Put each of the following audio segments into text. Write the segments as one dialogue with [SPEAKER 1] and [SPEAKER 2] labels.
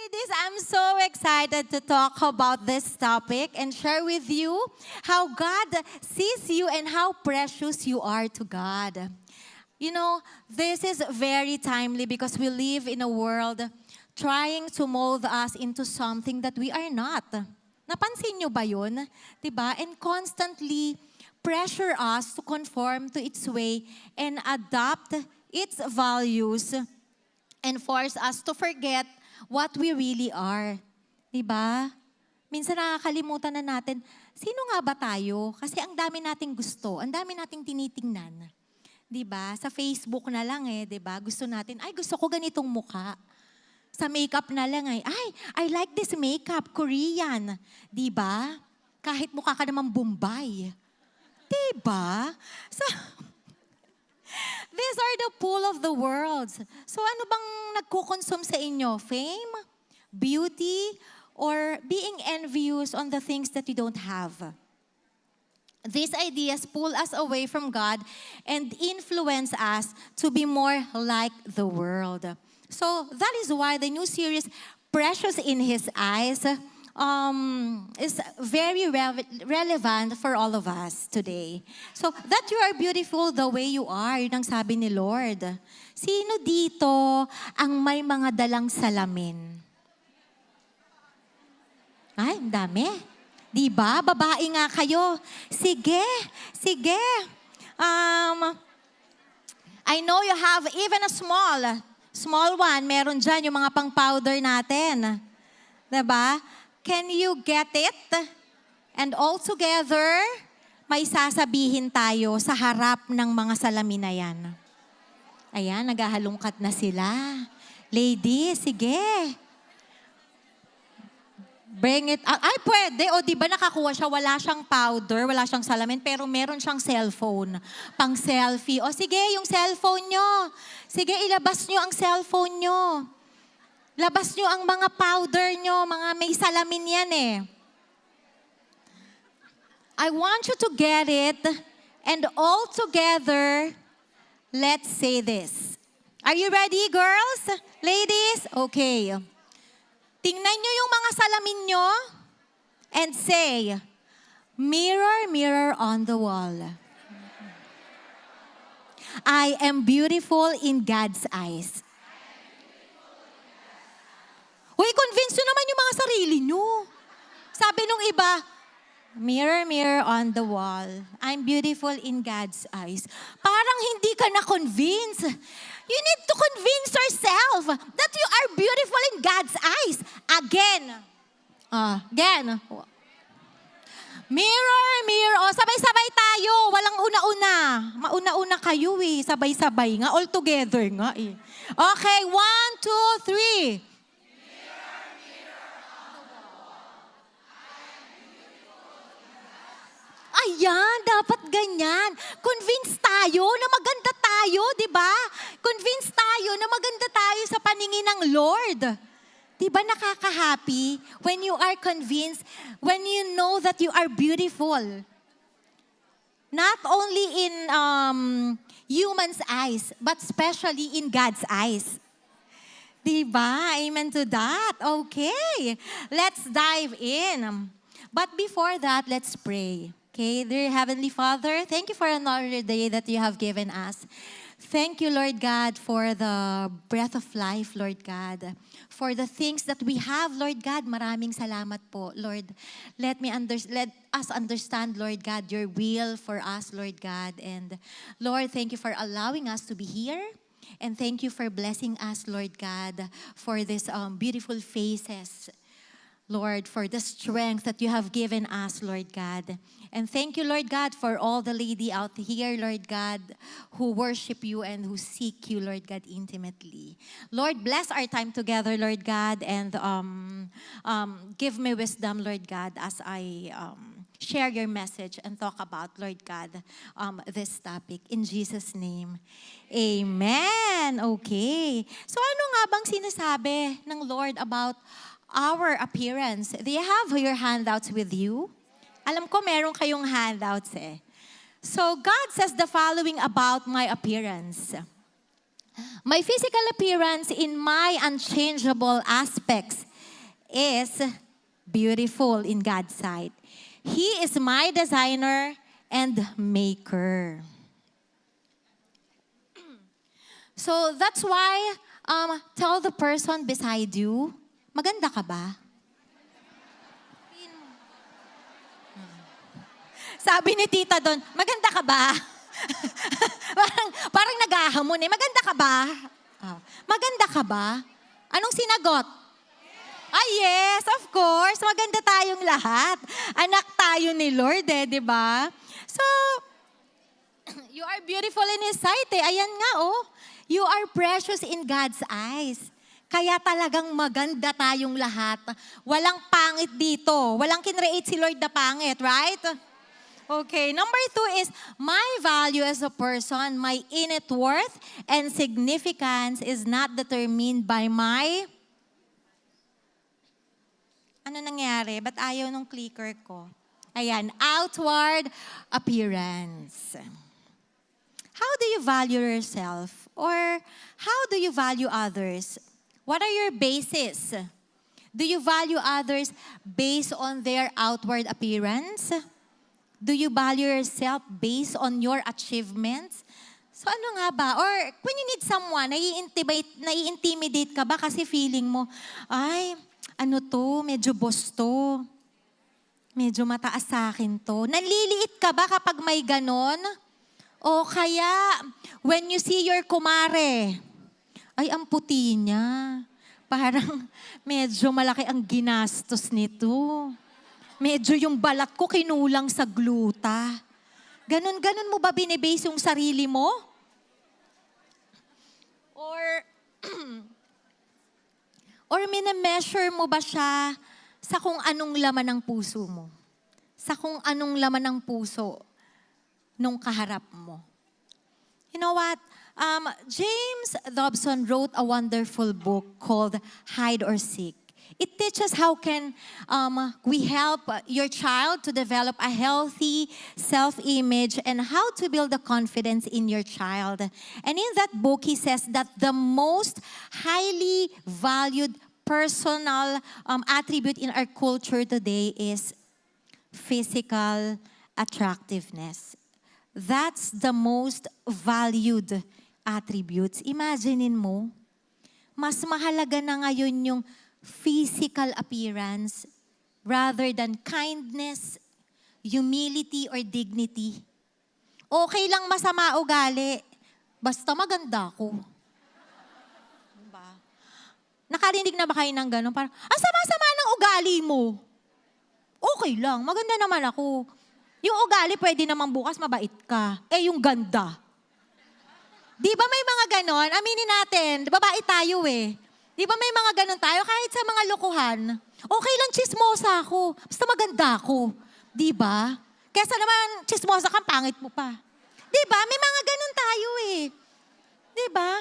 [SPEAKER 1] Ladies, I'm so excited to talk about this topic and share with you how God sees you and how precious you are to God. You know, this is very timely because we live in a world trying to mold us into something that we are not. Napansin nyo ba yun? Diba? And constantly pressure us to conform to its way and adopt its values and force us to forget what we really are. Diba? Minsan nakakalimutan na natin, sino nga ba tayo? Kasi ang dami nating gusto, ang dami nating tinitingnan. Diba? Sa Facebook na lang diba? Gusto natin, ay gusto ko ganitong mukha. Sa makeup na lang ay I like this makeup, Korean. Diba? Kahit mukha ka naman Bombay. Diba? So, these are the pool of the worlds. So ano bang nagkukonsume sa inyo? Fame? Beauty? Or being envious on the things that you don't have? These ideas pull us away from God and influence us to be more like the world. So that is why the new series, Precious in His Eyes, is very relevant for all of us today. So, that you are beautiful the way you are, yun ang sabi ni Lord. Sino dito ang may mga dalang salamin? Ay, ang dami. Diba? Babae nga kayo. Sige, sige. I know you have even a small one. Meron dyan yung mga pang-powder natin. Diba? Can you get it? And all together, may sasabihin tayo sa harap ng mga salamin na yan. Ayan, naghahalungkat na sila. Ladies, sige. Bring it. Ay, pwede. O, di ba nakakuha siya, wala siyang powder, wala siyang salamin, pero meron siyang cellphone. Pang selfie. O, sige, yung cellphone nyo. Sige, ilabas nyo ang cellphone nyo. Labas nyo ang mga powder nyo, mga may salamin yan I want you to get it, and all together, let's say this. Are you ready, girls? Ladies? Okay. Tingnan nyo yung mga salamin nyo, and say, mirror, mirror on the wall. I am beautiful in God's eyes. Uy, convince nyo naman yung mga sarili nyo. Sabi nung iba, mirror, mirror on the wall. I'm beautiful in God's eyes. Parang hindi ka na-convince. You need to convince yourself that you are beautiful in God's eyes. Again. Again. Mirror, mirror. O, sabay-sabay tayo. Walang una-una. Mauna-una kayo Sabay-sabay nga. All together nga Okay, 1, 2, 3. Ayan, dapat ganyan. Convince tayo na maganda tayo, di ba? Convince tayo na maganda tayo sa paningin ng Lord. Di ba nakaka-happy when you are convinced, when you know that you are beautiful? Not only in humans' eyes, but especially in God's eyes. Di ba? Amen to that. Okay, let's dive in. But before that, let's pray. Okay, dear Heavenly Father, thank you for another day that you have given us. Thank you, Lord God, for the breath of life, Lord God. For the things that we have, Lord God, maraming salamat po, Lord. Let us understand, Lord God, your will for us, Lord God. And Lord, thank you for allowing us to be here. And thank you for blessing us, Lord God, for these beautiful faces. Lord, for the strength that you have given us, Lord God. And thank you, Lord God, for all the lady out here, Lord God, who worship you and who seek you, Lord God, intimately. Lord, bless our time together, Lord God, and give me wisdom, Lord God, as I share your message and talk about, Lord God, this topic. In Jesus' name, amen. Okay. So ano nga bang sinasabi ng Lord about our appearance? Do you have your handouts with you? Alam ko meron kayong handouts So God says the following about my appearance. My physical appearance in my unchangeable aspects is beautiful in God's sight. He is my designer and maker. So that's why, tell the person beside you, maganda ka ba? Sabi ni tita doon, maganda ka ba? parang nag-ahamon eh, maganda ka ba? Maganda ka ba? Anong sinagot? Yes, of course. Maganda tayong lahat. Anak tayo ni Lord di ba? So, you are beautiful in His sight Ayan nga You are precious in God's eyes. Kaya talagang maganda tayong lahat. Walang pangit dito. Walang kinreate si Lord na pangit, right? Okay, number 2 is, my value as a person, my innate worth and significance is not determined by my... Ano nangyari? Ba't ayaw nung clicker ko? Ayan, outward appearance. How do you value yourself? Or how do you value others? What are your bases? Do you value others based on their outward appearance? Do you value yourself based on your achievements? So ano nga ba? Or when you need someone, nai-intimidate ka ba kasi feeling mo, ay, ano to, medyo boss to. Medyo mataas sa akin to. Naliliit ka ba kapag may ganon? O kaya, when you see your kumare, ay, ang puti niya. Parang medyo malaki ang ginastos nito. Medyo yung balat ko kinulang sa gluta. Ganon mo ba binibase yung sarili mo? Or mine-measure mo ba siya sa kung anong laman ng puso mo? Sa kung anong laman ng puso nung kaharap mo? You know what? James Dobson wrote a wonderful book called Hide or Seek. It teaches how can we help your child to develop a healthy self-image and how to build the confidence in your child. And in that book, he says that the most highly valued personal attribute in our culture today is physical attractiveness. That's the most valued attributes. Imaginein mo, mas mahalaga na ngayon yung physical appearance rather than kindness, humility, or dignity. Okay lang masama ugali, basta maganda ako. Diba? Nakarinig na ba kayo ng gano'n? Parang, ang sama-sama ng ugali mo. Okay lang, maganda naman ako. Yung ugali, pwede naman bukas mabait ka. Yung ganda. Di ba may mga gano'n? Aminin natin, babae tayo Di ba may mga ganun tayo? Kahit sa mga lokohan, okay lang chismosa ako. Basta maganda ako. Di ba? Kesa naman chismosa kang pangit mo pa. Di ba? May mga ganun tayo Di ba?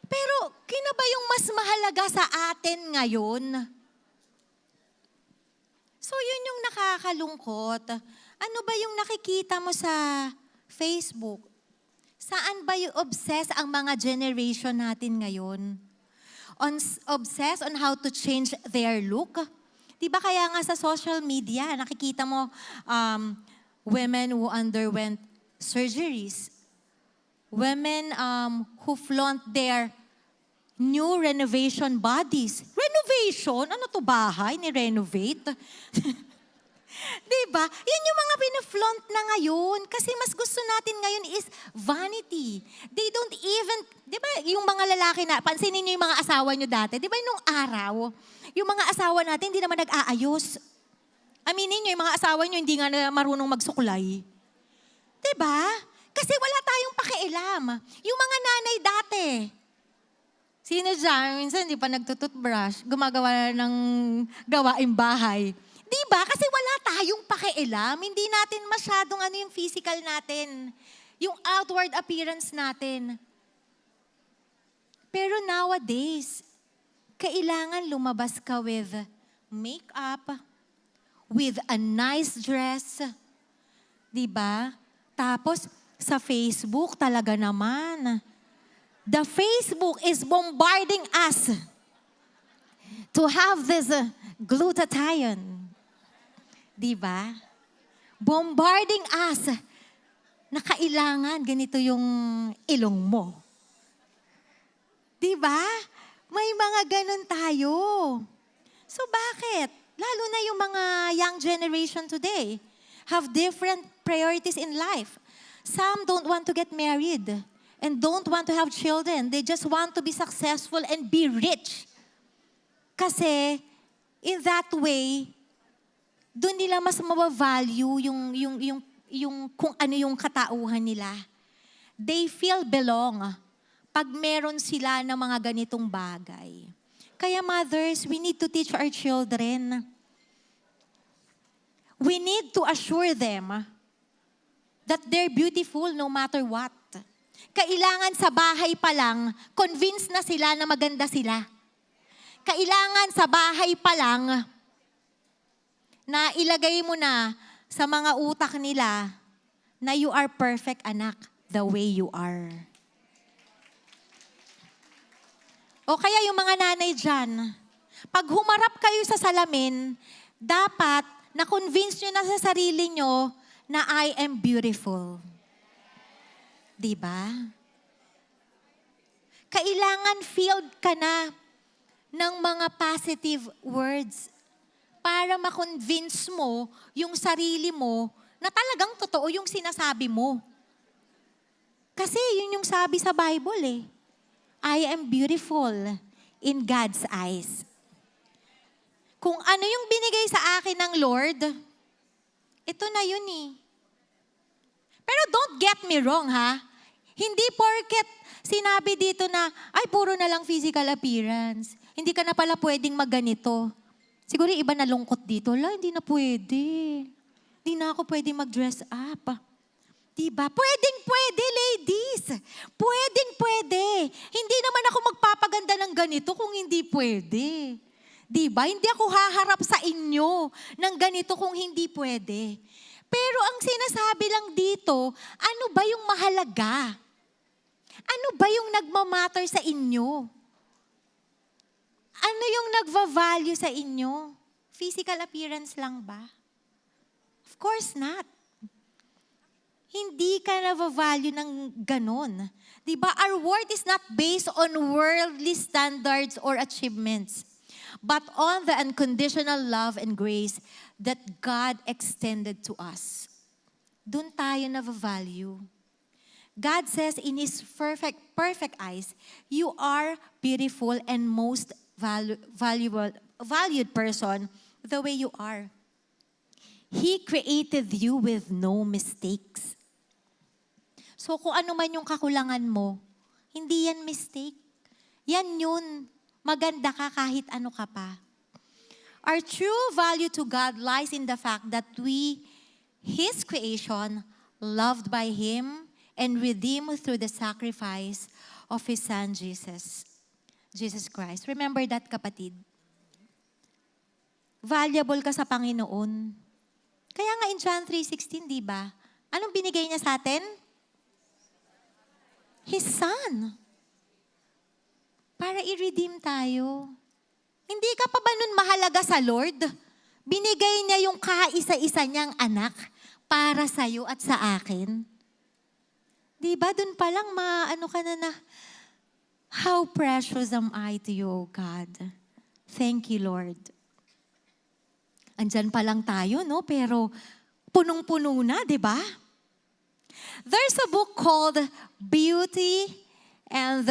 [SPEAKER 1] Pero kino ba yung mas mahalaga sa atin ngayon? So yun yung nakakalungkot. Ano ba yung nakikita mo sa Facebook? Saan ba yung obsess ang mga generation natin ngayon? Obsessed on how to change their look. Di ba kaya nga sa social media, nakikita mo women who underwent surgeries. Women who flaunt their new renovation bodies. Renovation? Ano to, bahay? Ni-renovate? Diba? Yan yung mga pinaflaunt na ngayon. Kasi mas gusto natin ngayon is vanity. They don't even, di ba yung mga lalaki na, pansinin niyo yung mga asawa niyo dati, di ba nung araw, yung mga asawa natin hindi naman nag-aayos. Aminin niyo, yung mga asawa niyo hindi nga na marunong magsuklay. Di ba? Kasi wala tayong pakialam. Yung mga nanay dati, sino dyan, minsan hindi pa nagtututbrush, gumagawa ng gawaing bahay. Di ba? Kasi wala tayong pakialam. Hindi natin masyadong yung physical natin. Yung outward appearance natin. Pero nowadays, kailangan lumabas ka with makeup, with a nice dress. Di ba? Tapos, sa Facebook talaga naman. The Facebook is bombarding us to have this glutathione. Di ba? Bombarding us na kailangan ganito yung ilong mo. Di ba? May mga ganun tayo. So bakit? Lalo na yung mga young generation today have different priorities in life. Some don't want to get married and don't want to have children. They just want to be successful and be rich. Kasi in that way, doon nila mas mabavalue yung kung ano yung katauhan nila. They feel belong pag meron sila ng mga ganitong bagay. Kaya mothers, we need to teach our children. We need to assure them that they're beautiful no matter what. Kailangan sa bahay pa lang, convince na sila na maganda sila. Kailangan sa bahay pa lang, na ilagay mo na sa mga utak nila na you are perfect, anak, the way you are. O kaya yung mga nanay dyan, pag humarap kayo sa salamin, dapat na-convince nyo na sa sarili nyo na I am beautiful. Diba? Kailangan filled ka na ng mga positive words para ma-convince mo yung sarili mo na talagang totoo yung sinasabi mo. Kasi yun yung sabi sa Bible eh. I am beautiful in God's eyes. Kung ano yung binigay sa akin ng Lord, ito na yun eh. Pero don't get me wrong ha. Hindi porket sinabi dito na, ay puro na lang physical appearance. Hindi ka na pala pwedeng magganito. Siguro iba na lungkot dito. Hindi na pwede. Hindi na ako pwedeng mag-dress up. Diba? Pwedeng-pwede, ladies. Pwedeng-pwede. Hindi naman ako magpapaganda ng ganito kung hindi pwede. Diba? Hindi ako haharap sa inyo ng ganito kung hindi pwede. Pero ang sinasabi lang dito, ano ba yung mahalaga? Ano ba yung nagmamatter sa inyo? Ano yung nagva-value sa inyo? Physical appearance lang ba? Of course not. Hindi ka na-value ng ganon. Diba? Our worth is not based on worldly standards or achievements, but on the unconditional love and grace that God extended to us. Doon tayo na-value. God says in His perfect eyes, you are beautiful and most valued person the way you are. He created you with no mistakes. So kung ano man yung kakulangan mo, hindi yan mistake. Yan yun. Maganda ka kahit ano ka pa. Our true value to God lies in the fact that we, His creation, loved by Him and redeemed through the sacrifice of His Son, Jesus Christ. Remember that, kapatid? Valuable ka sa Panginoon. Kaya nga in John 3:16, di ba? Anong binigay niya sa atin? His Son. Para i-redeem tayo. Hindi ka pa ba nun mahalaga sa Lord? Binigay niya yung kaisa-isa niyang anak para sa'yo at sa akin. Di ba? Dun pa lang maano ka na how precious am I to you, O God. Thank you, Lord. Andyan pa lang tayo, no? Pero punong-puno na, di ba? There's a book called Beauty and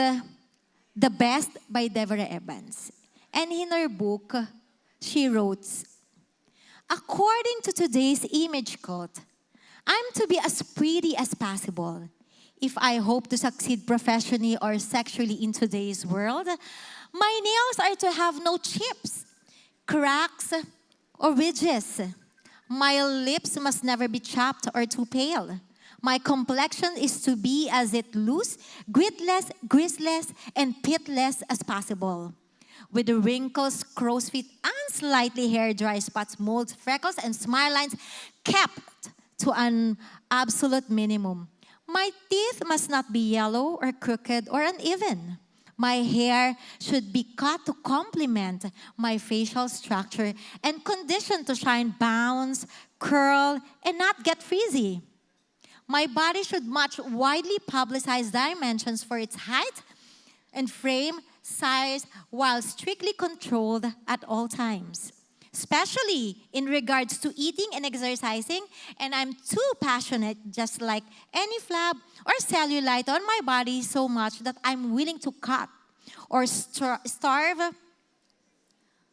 [SPEAKER 1] the Best by Deborah Evans. And in her book, she wrote, according to today's image cult, I'm to be as pretty as possible. If I hope to succeed professionally or sexually in today's world, my nails are to have no chips, cracks, or ridges. My lips must never be chapped or too pale. My complexion is to be as it loose, gritless, greaseless, and pitless as possible. With the wrinkles, crow's feet, and slightly hair, dry spots, molds, freckles, and smile lines kept to an absolute minimum. My teeth must not be yellow or crooked or uneven. My hair should be cut to complement my facial structure and conditioned to shine, bounce, curl, and not get frizzy. My body should match widely publicized dimensions for its height and frame size while strictly controlled at all times, especially in regards to eating and exercising. And I'm too passionate, just like any flab or cellulite on my body, so much that I'm willing to cut or starve.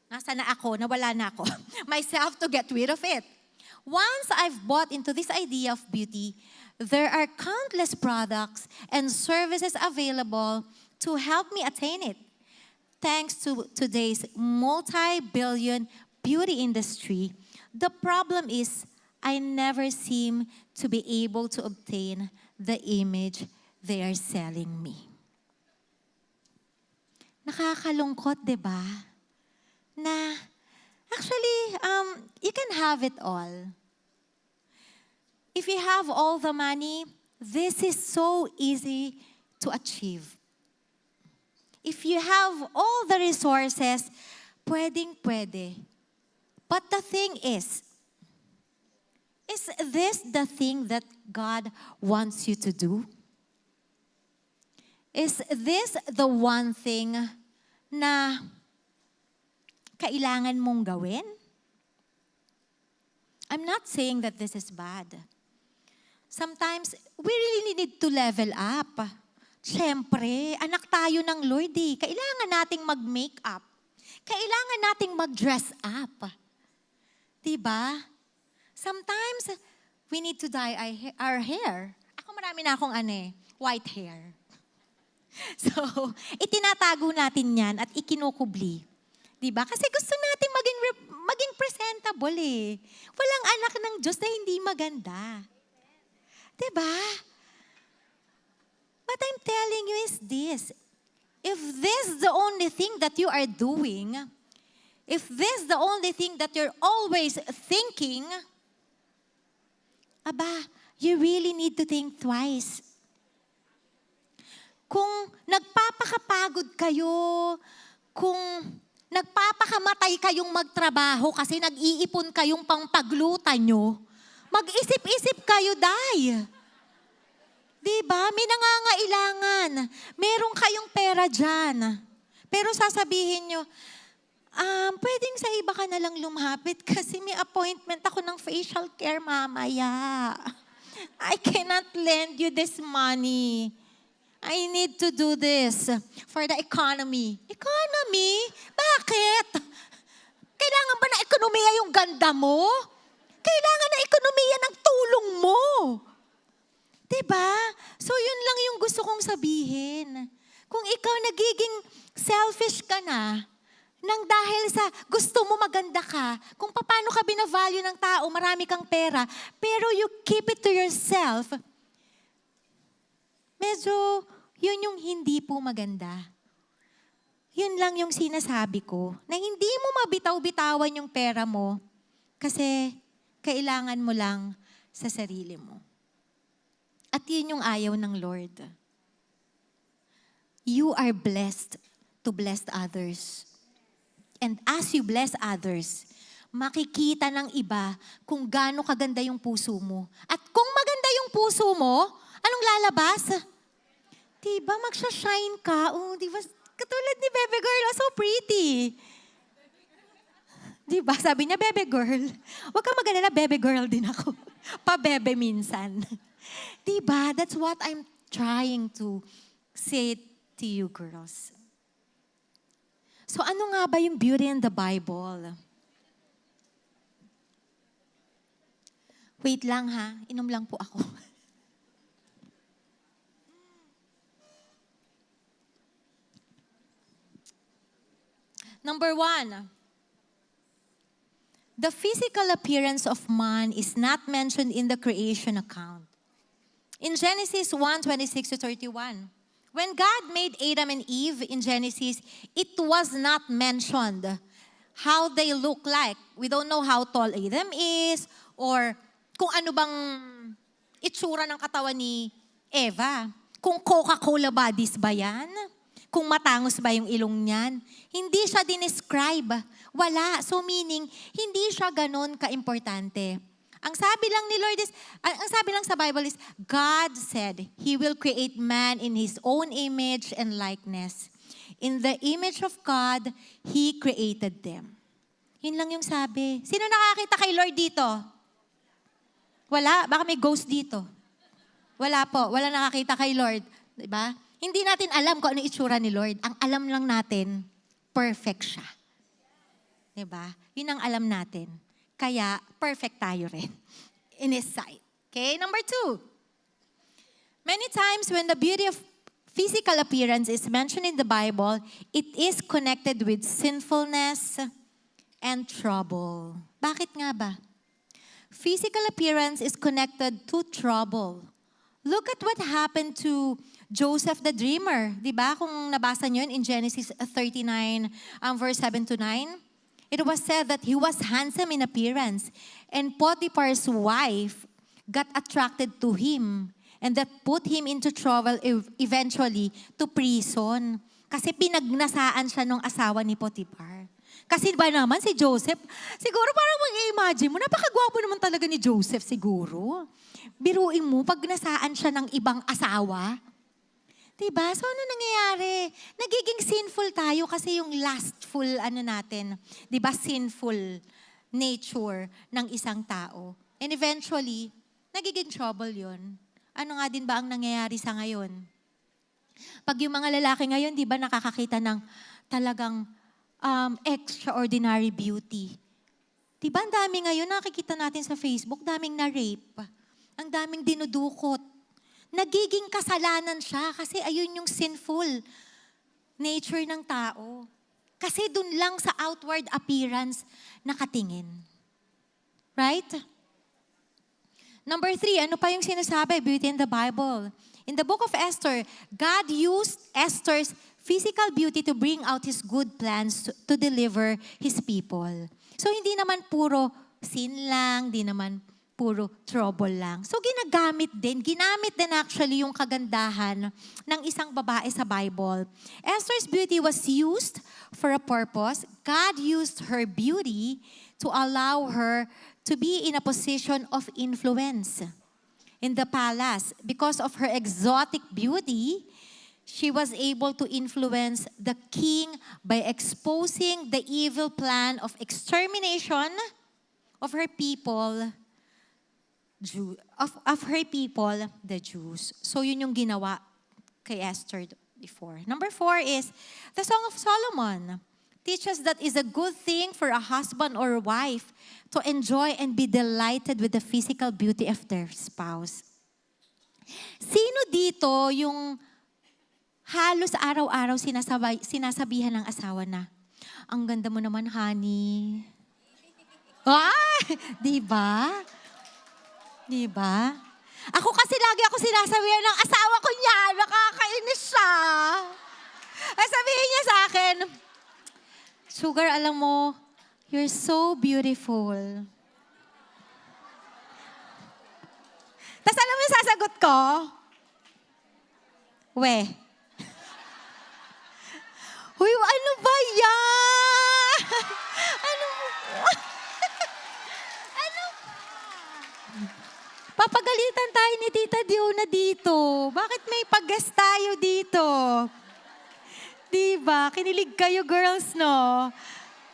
[SPEAKER 1] Nasa na ako? Nawala na ako. Myself to get rid of it. Once I've bought into this idea of beauty, there are countless products and services available to help me attain it. Thanks to today's multi-billion beauty industry, the problem is I never seem to be able to obtain the image they are selling me. Nakakalungkot, di ba? Na actually, you can have it all. If you have all the money, this is so easy to achieve. If you have all the resources, pwedeng-pwede. But the thing is this the thing that God wants you to do? Is this the one thing na kailangan mong gawin? I'm not saying that this is bad. Sometimes, we really need to level up. Siyempre, anak tayo ng Lord eh. Kailangan nating mag-makeup. Kailangan nating mag-dress up. Diba? Sometimes, we need to dye our hair. Ako marami na akong white hair. So, itinatago natin yan at ikinukubli. Diba? Kasi gusto natin maging presentable eh. Walang anak ng Diyos na hindi maganda. Diba? What I'm telling you is this. If this is the only thing that you are doing, if this is the only thing that you're always thinking, you really need to think twice. Kung nagpapakapagod kayo, kung nagpapakamatay kayong magtrabaho kasi nag-iipon kayong pangpagluta nyo, mag-isip-isip kayo, day. Diba? May nangangailangan. Meron kayong pera dyan. Pero sasabihin nyo, pwedeng sa iba ka na lang lumapit kasi may appointment ako ng facial care mamaya. I cannot lend you this money. I need to do this for the economy. Economy? Bakit? Kailangan ba na ekonomiya yung ganda mo? Kailangan na ekonomiya ng tulong mo. Diba? So yun lang yung gusto kong sabihin. Kung ikaw nagiging selfish ka na, nang dahil sa gusto mo maganda ka, kung paano ka binavalue ng tao, marami kang pera, pero you keep it to yourself, medyo yun yung hindi po maganda. Yun lang yung sinasabi ko, na hindi mo mabitaw-bitawan yung pera mo kasi kailangan mo lang sa sarili mo. At yun yung ayaw ng Lord. You are blessed to bless others. And as you bless others, makikita ng iba kung gaano kaganda yung puso mo. At kung maganda yung puso mo, anong lalabas? Diba, magsha-shine ka. Oh, diba, katulad ni Bebe Girl, so pretty. Diba, sabi niya, Bebe Girl. Huwag kang mag-alala, Bebe Girl din ako. Pa-bebe minsan. Diba, that's what I'm trying to say to you girls. So ano nga ba yung beauty in the Bible? Wait lang ha, inom lang po ako. Number 1, the physical appearance of man is not mentioned in the creation account. In Genesis 1:26-31, when God made Adam and Eve in Genesis, it was not mentioned how they look like. We don't know how tall Adam is or kung ano bang itsura ng katawan ni Eva. Kung Coca-Cola bodies ba yan? kung matangos ba yung ilong niyan. Hindi siya dinescribe. Wala. So meaning, hindi siya ganun ka-importante. Ang sabi lang ni Lord is, ang sabi lang sa Bible is, God said, He will create man in His own image and likeness. In the image of God, He created them. Yun lang yung sabi. Sino nakakita kay Lord dito? Wala? Baka may ghost dito. Wala po. Wala nakakita kay Lord. Diba? Hindi natin alam kung ano itsura ni Lord. Ang alam lang natin, perfect siya. Diba? Yun ang alam natin. Kaya, perfect tayo rin in His sight. Okay? Number 2. Many times when the beauty of physical appearance is mentioned in the Bible, it is connected with sinfulness and trouble. Bakit nga ba? Physical appearance is connected to trouble. Look at what happened to Joseph the dreamer. Diba? Kung nabasa nyo yun in Genesis 39, verse 7 to 9. It was said that he was handsome in appearance, and Potiphar's wife got attracted to him, and that put him into trouble eventually to prison. Kasi pinagnasaan siya ng asawa ni Potiphar. Kasi ba naman si Joseph, siguro parang mag-imagine mo, napakagwapo naman talaga ni Joseph siguro. Biruin mo, pag nasaan siya ng ibang asawa. Diba? So ano nangyayari? Nagiging sinful tayo kasi yung lustful natin. Diba? Sinful nature ng isang tao. And eventually, nagiging trouble yun. Ano nga din ba ang nangyayari sa ngayon? Pag yung mga lalaki ngayon, diba nakakakita ng talagang extraordinary beauty. Diba ang dami ngayon, nakikita natin sa Facebook, daming na-rape. Ang daming dinudukot. Nagiging kasalanan siya kasi ayun yung sinful nature ng tao. Kasi dun lang sa outward appearance nakatingin. Right? Number 3, ano pa yung sinasabi? Beauty in the Bible. In the book of Esther, God used Esther's physical beauty to bring out His good plans to deliver His people. So hindi naman puro sin lang, hindi naman puro trouble lang. So ginamit din actually yung kagandahan ng isang babae sa Bible. Esther's beauty was used for a purpose. God used her beauty to allow her to be in a position of influence in the palace. Because of her exotic beauty, she was able to influence the king by exposing the evil plan of extermination of her people, the Jews. So yun yung ginawa kay Esther before. Number 4 is the Song of Solomon. Teaches that is a good thing for a husband or wife to enjoy and be delighted with the physical beauty of their spouse. Sino dito yung halos araw-araw sinasabihan ng asawa na, ang ganda mo naman, honey. Di ba? Di ba? Ako kasi lagi ako sinasabihan ng asawa ko niya, nakakainis siya. Sabihin niya sa akin, Sugar, alam mo, you're so beautiful. Tapos alam mo yung sasagot ko? Huy, ano ba yan? Ano? Papagalitan tayo ni Tita Diona dito. Bakit may pag-guest tayo dito? Diba? Kinilig kayo, girls, no?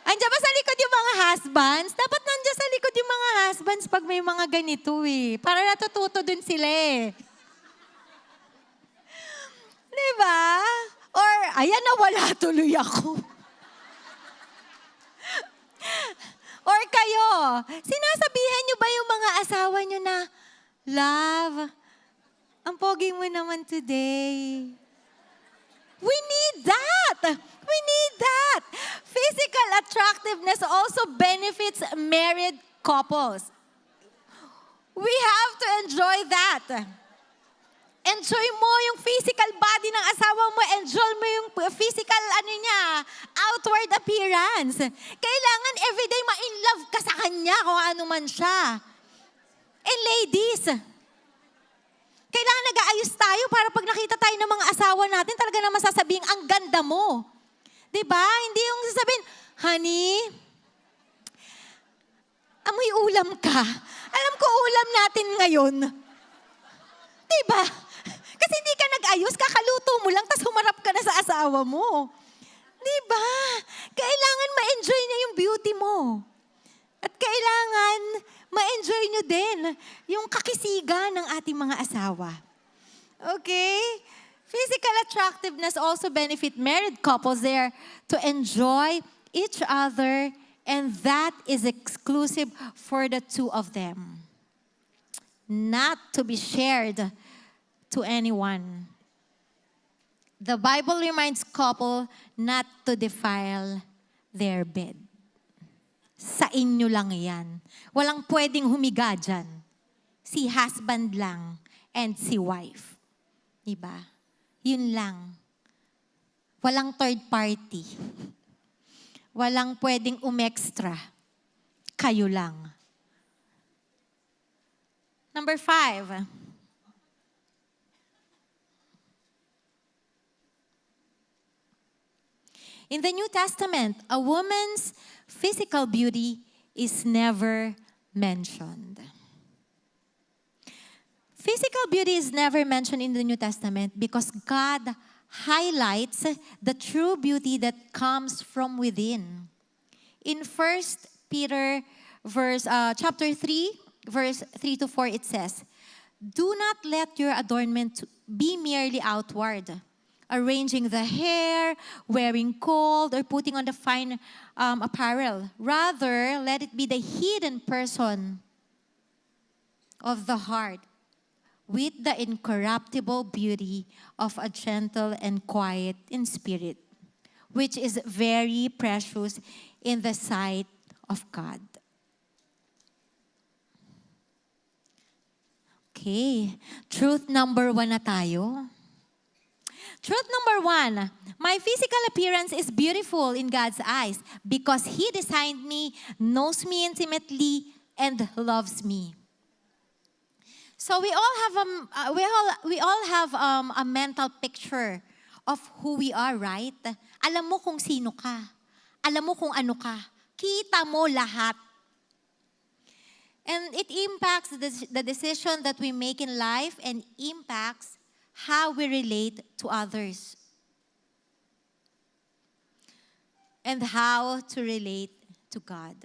[SPEAKER 1] Andiyan ba sa likod yung mga husbands? Dapat nandiyan sa likod yung mga husbands pag may mga ganito eh. Para natututo dun sila eh. Diba? Or, ayan na, wala tuloy ako. Or kayo, sinasabihan nyo ba yung mga asawa nyo na, Love, ang pogi mo naman today. We need that. We need that. Physical attractiveness also benefits married couples. We have to enjoy that. Enjoy mo yung physical body ng asawa mo. Enjoy mo yung physical, outward appearance. Kailangan everyday ma-in love ka sa kanya kung ano man siya. And ladies, Kailangan nag-aayos tayo para pag nakita tayo ng mga asawa natin, talaga naman sasabihin, ang ganda mo. Diba? Hindi yung sasabihin, honey, amoy ulam ka. Alam ko ulam natin ngayon. Diba? Kasi hindi ka nag-ayos, kakaluto mo lang, tapos humarap ka na sa asawa mo. Diba? Kailangan ma-enjoy niya yung beauty mo. At kailangan ma-enjoy nyo din yung kakisigan ng ating mga asawa. Okay? Physical attractiveness also benefit married couples there to enjoy each other, and that is exclusive for the two of them. Not to be shared to anyone. The Bible reminds couple not to defile their bed. Sa inyo lang yan. Walang pwedeng humiga dyan. Si husband lang and si wife. Diba? Yun lang. Walang third party. Walang pwedeng umextra. Kayo lang. Number 5. In the New Testament, a woman's physical beauty is never mentioned. Physical beauty is never mentioned in the New Testament because God highlights the true beauty that comes from within. In 1 Peter chapter 3, verse 3 to 4, it says, "Do not let your adornment be merely outward, arranging the hair, wearing gold, or putting on the fine apparel. Rather, let it be the hidden person of the heart with the incorruptible beauty of a gentle and quiet in spirit, which is very precious in the sight of God." Okay, truth number 1 na tayo. Truth number 1, my physical appearance is beautiful in God's eyes because He designed me, knows me intimately, and loves me. So we all have a mental picture of who we are, right? Alam mo kung sino ka. Alam mo kung ano ka. Kita mo lahat. And it impacts the decision that we make in life and impacts how we relate to others. And how to relate to God.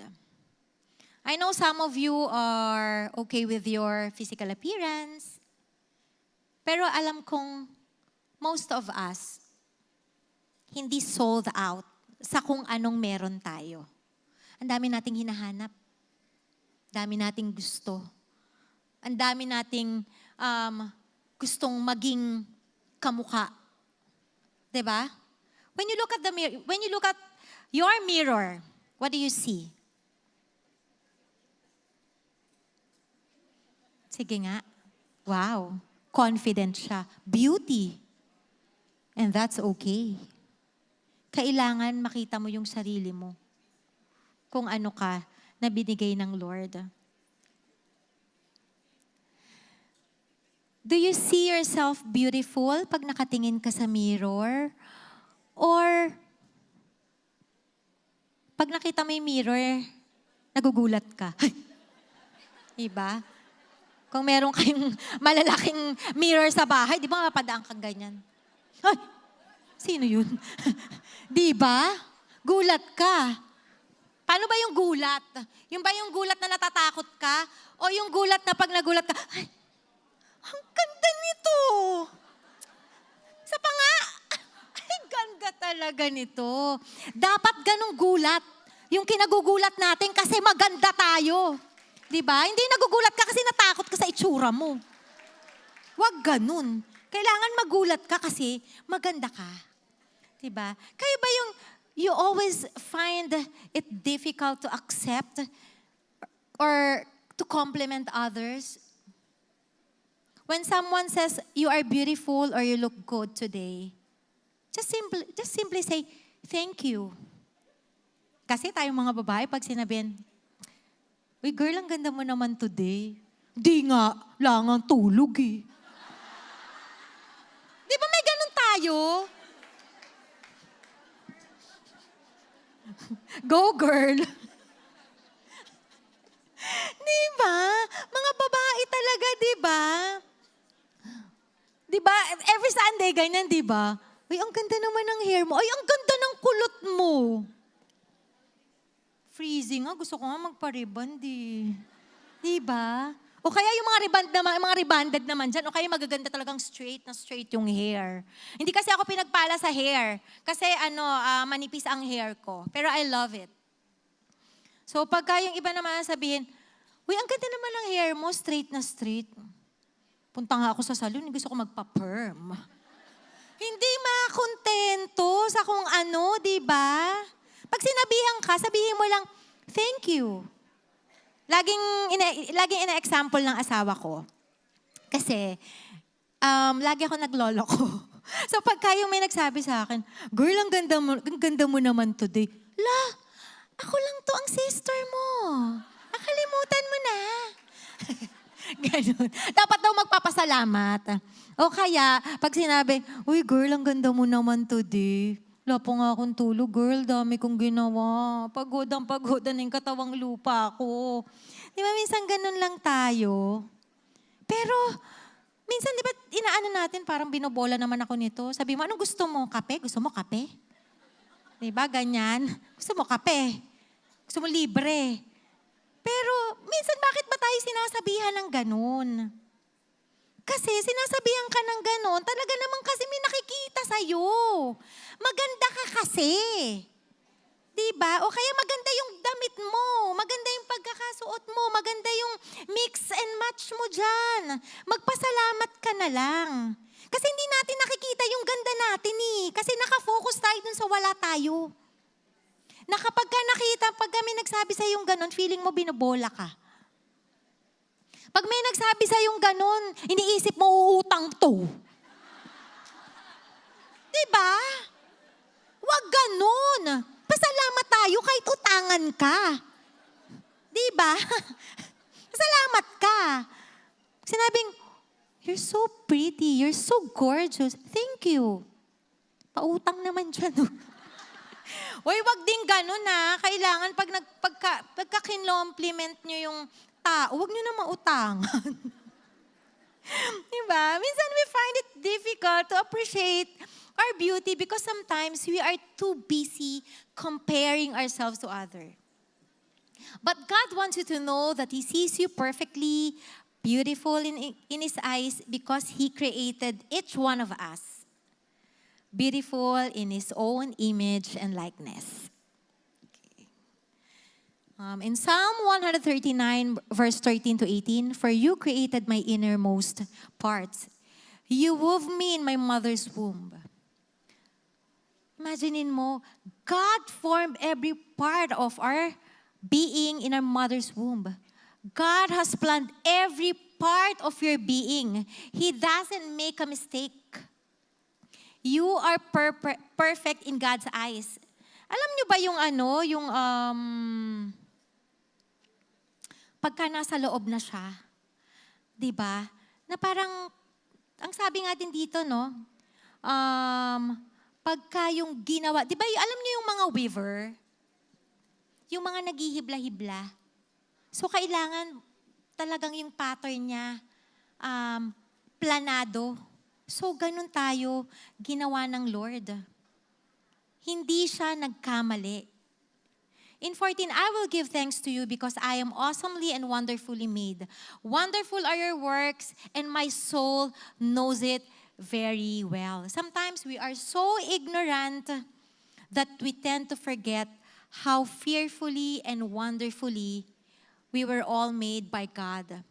[SPEAKER 1] I know some of you are okay with your physical appearance. Pero alam kong most of us, hindi sold out sa kung anong meron tayo. Ang dami nating hinahanap. Dami nating gusto. Ang dami nating gustong maging kamukha. 'Di ba? When you look at your mirror, what do you see? Sige nga. Wow. Confident siya. Beauty. And that's okay. Kailangan makita mo yung sarili mo. Kung ano ka na binigay ng Lord. Do you see yourself beautiful pag nakatingin ka sa mirror? Or pag nakita mo yung mirror, nagugulat ka? Diba? Kung meron kayong malalaking mirror sa bahay, di ba mapadaan kang ganyan? Ay, sino yun? Diba? Gulat ka. Paano ba yung gulat? Yung ba yung gulat na natatakot ka? O yung gulat na pag nagulat ka, ay, ang ganda nito. Isa pa nga, ay, ganda talaga nito. Dapat ganong gulat. Yung kinagugulat natin kasi maganda tayo. Diba? Hindi nagugulat ka kasi natakot ka sa itsura mo. Huwag ganun. Kailangan magulat ka kasi maganda ka. Diba? Kayo ba yung you always find it difficult to accept or to compliment others? When someone says, you are beautiful or you look good today, just simply say, thank you. Kasi tayong mga babae, pag sinabihin, uy girl, ang ganda mo naman today. Di nga, lang ang tulog eh. tayo. Go, girl. Diba? Mga babae talaga, diba? Diba? Every Sunday, ganyan, diba? Uy, ang ganda naman ng hair mo. Ay, ang ganda ng kulot mo. Freezing nga. Gusto ko nga magpa-reband eh. Diba? O kaya yung mga rebanded naman dyan, o kaya magaganda talagang straight na straight yung hair. Hindi kasi ako pinagpala sa hair. Kasi manipis ang hair ko. Pero I love it. So pagka yung iba naman sabihin, uy, ang ganda naman ng hair mo, straight na straight. Punta nga ako sa salon, gusto ko magpa-perm. Hindi makontento sa kung ano, di ba? Pag sinabihan ka, sabihin mo lang, thank you. Laging ina-example ng asawa ko. Kasi, lagi ako nagloloko. So pagka yung may nagsabi sa akin, girl, ang ganda mo naman today. La, ako lang to ang sister mo. Nakalimutan mo na. Ganun. Dapat daw magpapasalamat. O kaya, pag sinabi, uy girl, ang ganda mo naman today. Wala pa nga akong tulog, girl, dami kong ginawa. Pagodan ng katawang lupa ko. Di ba, minsan ganun lang tayo. Pero, minsan, di ba, inaano natin, parang binobola naman ako nito. Sabi mo, anong gusto mo? Kape? Gusto mo kape? Di ba, ganyan? Gusto mo kape? Gusto mo libre? Pero, minsan, bakit ba tayo sinasabihan ng ganun? Kasi sinasabihan ka ng ganon, talaga naman kasi may nakikita sa'yo. Maganda ka kasi. Diba? O kaya maganda yung damit mo, maganda yung pagkakasuot mo, maganda yung mix and match mo dyan. Magpasalamat ka na lang. Kasi hindi natin nakikita yung ganda natin eh. Kasi nakafocus tayo dun sa wala tayo. Na kapag ka nakita, pag kami nagsabi sa yung ganon, feeling mo binobola ka. Pag may nagsabi sa yung ganon, iniisip mo, uutang to. Diba? Huwag ganon. Pasalamat tayo kahit utangan ka. Diba? Pasalamat ka. Sinabing, you're so pretty, you're so gorgeous. Thank you. Pautang naman dyan. Uy, wag din ganon na. Kailangan pagka kinlompliment nyo yung tao, huwag nyo na mautangan. Diba? Minsan we find it difficult to appreciate our beauty because sometimes we are too busy comparing ourselves to others. But God wants you to know that He sees you perfectly beautiful in His eyes because He created each one of us beautiful in His own image and likeness. In Psalm 139, verse 13 to 18, for you created my innermost parts. You wove me in my mother's womb. Imaginein mo, God formed every part of our being in our mother's womb. God has planned every part of your being. He doesn't make a mistake. You are perfect in God's eyes. Alam niyo ba yung pagka nasa loob na siya, di ba? Na parang, ang sabi nga din dito, no? Pagka yung ginawa, di ba, alam niyo yung mga weaver? Yung mga naghihibla-hibla. So, kailangan talagang yung pattern niya, planado. So, ganun tayo ginawa ng Lord. Hindi siya nagkamali. In 14, I will give thanks to you because I am awesomely and wonderfully made. Wonderful are your works, and my soul knows it very well. Sometimes we are so ignorant that we tend to forget how fearfully and wonderfully we were all made by God.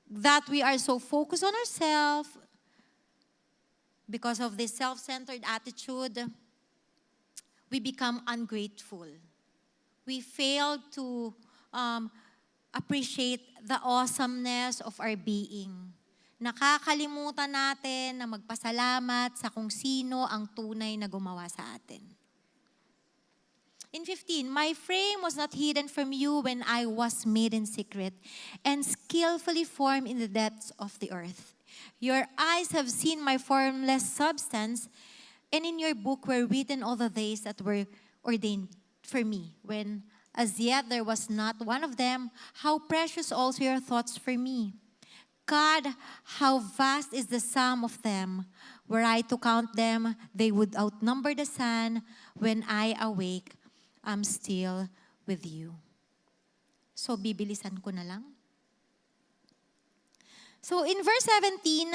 [SPEAKER 1] That we are so focused on ourselves because of this self-centered attitude. We become ungrateful. We fail to appreciate the awesomeness of our being. Nakakalimutan natin na magpasalamat sa kung sino ang tunay na gumawa sa atin. In 15, my frame was not hidden from you when I was made in secret and skillfully formed in the depths of the earth. Your eyes have seen my formless substance, and in your book were written all the days that were ordained for me, when as yet there was not one of them. How precious also your thoughts for me. God, how vast is the sum of them. Were I to count them, they would outnumber the sun. When I awake, I'm still with you. So, bibilisan ko na lang. So, in verse 17,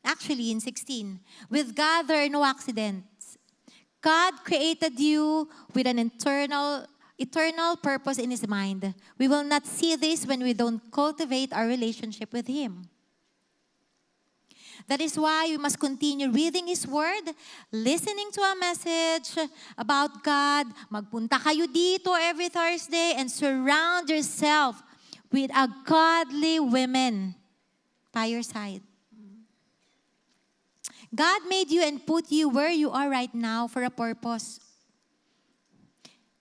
[SPEAKER 1] actually in 16, with God there are no accidents. God created you with an eternal purpose in His mind. We will not see this when we don't cultivate our relationship with Him. That is why we must continue reading His Word, listening to a message about God. Magpunta kayo dito every Thursday and surround yourself with a godly women by your side. God made you and put you where you are right now for a purpose.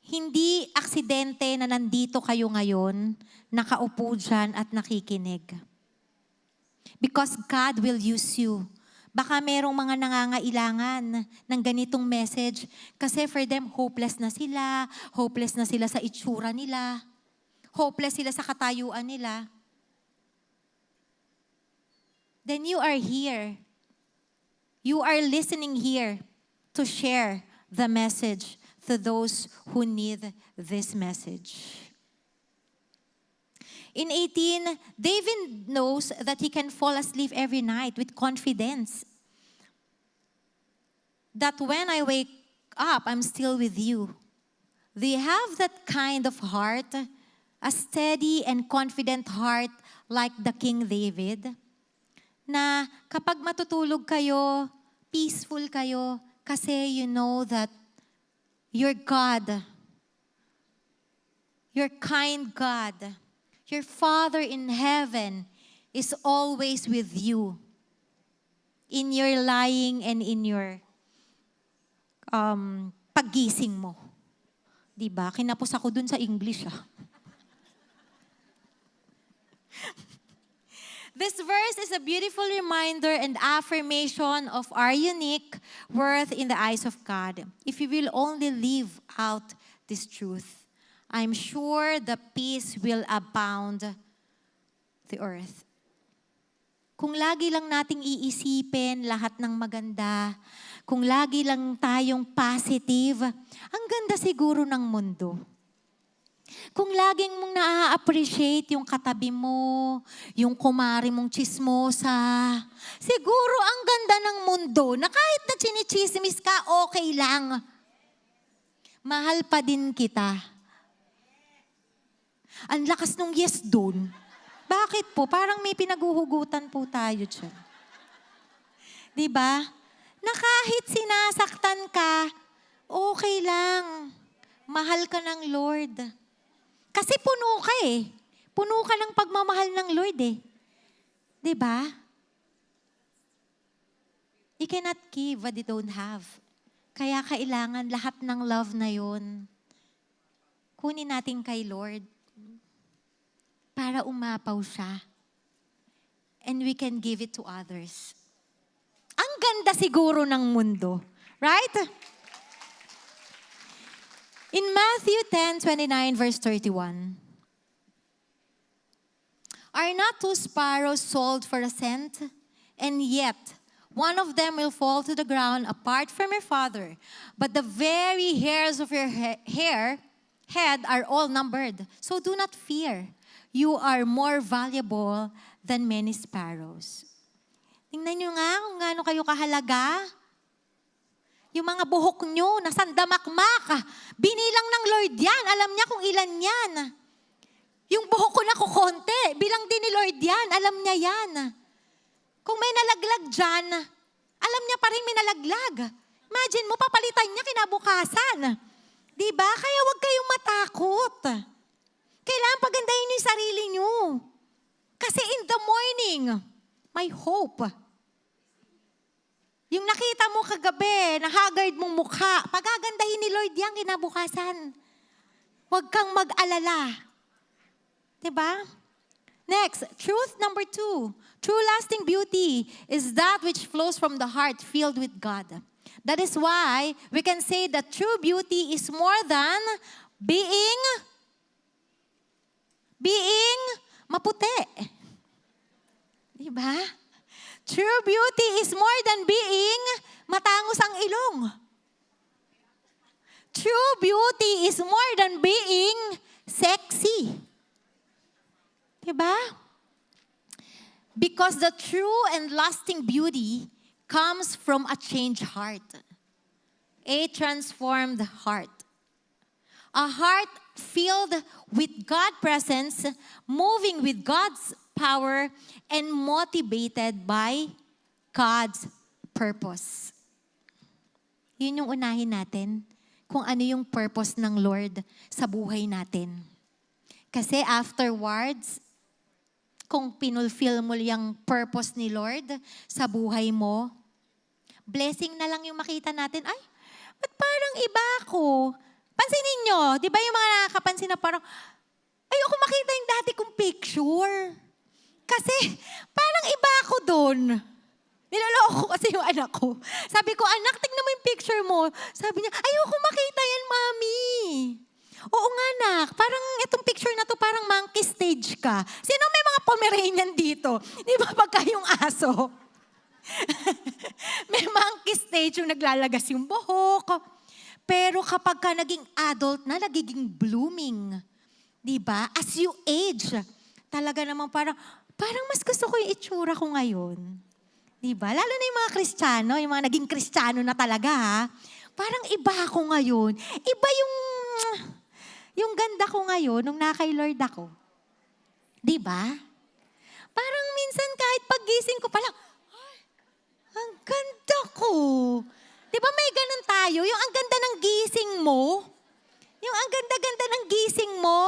[SPEAKER 1] Hindi aksidente na nandito kayo ngayon, nakaupo dyan at nakikinig. Because God will use you. Baka merong mga nangangailangan ng ganitong message kasi for them, hopeless na sila sa itsura nila, hopeless sila sa katayuan nila. Then you are here. You are listening here to share the message to those who need this message. In 18, David knows that he can fall asleep every night with confidence. That when I wake up, I'm still with you. Do you have that kind of heart? A steady and confident heart like the King David? Na kapag matutulog kayo, peaceful kayo, kasi you know that your God, your kind God, your Father in heaven is always with you in your lying and in your paggising mo. Diba? Kinapos ako dun sa English. This verse is a beautiful reminder and affirmation of our unique worth in the eyes of God. If we will only live out this truth, I'm sure the peace will abound the earth. Kung lagi lang nating iisipin lahat ng maganda, kung lagi lang tayong positive, ang ganda siguro ng mundo. Kung laging mong na-appreciate yung katabi mo, yung kumari mong chismosa, siguro ang ganda ng mundo na kahit na chinichismis ka, okay lang. Mahal pa din kita. Ang lakas nung yes doon. Bakit po? Parang may pinaguhugutan po tayo dyan. Diba? Na kahit sinasaktan ka, okay lang. Mahal ka ng Lord. Kasi puno ka eh. Puno ka ng pagmamahal ng Lord eh. Diba? You cannot give what you don't have. Kaya kailangan lahat ng love na yun, kunin natin kay Lord. Para umapaw siya. And we can give it to others. Ang ganda siguro ng mundo. Right? In Matthew 10:29 verse 31, are not 2 sparrows sold for a cent? And yet, one of them will fall to the ground apart from your Father. But the very hairs of your head are all numbered. So do not fear. You are more valuable than many sparrows. Tingnan nyo nga kung gaano kayo kahalaga. Yung mga buhok nyo, nasandamakmak. Binilang ng Lord yan. Alam niya kung ilan yan. Yung buhok ko na kukonti, bilang din ni Lord yan. Alam niya yan. Kung may nalaglag dyan, alam niya pa rin may nalaglag. Imagine mo, papalitan niya kinabukasan. Diba? Kaya huwag kayong matakot. Kailangan pagandahin niyo yung sarili niyo. Kasi in the morning, may hope. Yung nakita mo kagabi, na-haggard mong mukha, pagagandahin ni Lord yan kinabukasan. Huwag kang mag-alala. Diba? Next, truth number 2. True lasting beauty is that which flows from the heart filled with God. That is why we can say that true beauty is more than being maputi. Diba? True beauty is more than being matangos ang ilong. True beauty is more than being sexy. Diba? Because the true and lasting beauty comes from a changed heart. A transformed heart. A heart filled with God's presence, moving with God's power, and motivated by God's purpose. Yun yung unahin natin, kung ano yung purpose ng Lord sa buhay natin. Kasi afterwards, kung pinulfill mo yung purpose ni Lord sa buhay mo, blessing na lang yung makita natin. Ay, ba't parang iba ako? Pansinin nyo, di ba yung mga nakakapansin na parang, ayoko makita yung dati kong picture. Kasi parang iba ako doon. Niloloko kasi yung anak ko. Sabi ko, anak, tignan mo yung picture mo. Sabi niya, ayoko makita yan, mami. Oo nga, anak. Parang itong picture na to, parang monkey stage ka. Sino may mga Pomeranian dito? Di ba pagka yung aso? May monkey stage yung naglalagas yung buhok. Pero kapag ka naging adult na, nagiging blooming. Di ba? As you age, talaga namang parang mas gusto ko yung itsura ko ngayon. Diba? Lalo na yung mga Kristiyano, yung mga naging Kristiyano na talaga, ha? Parang iba ako ngayon. Iba yung ganda ko ngayon nung nakay Lord ako. Diba? Parang minsan kahit paggising ko palang, ay, ang ganda ko. Diba may ganun tayo? Yung ang ganda ng gising mo, yung ang ganda-ganda ng gising mo,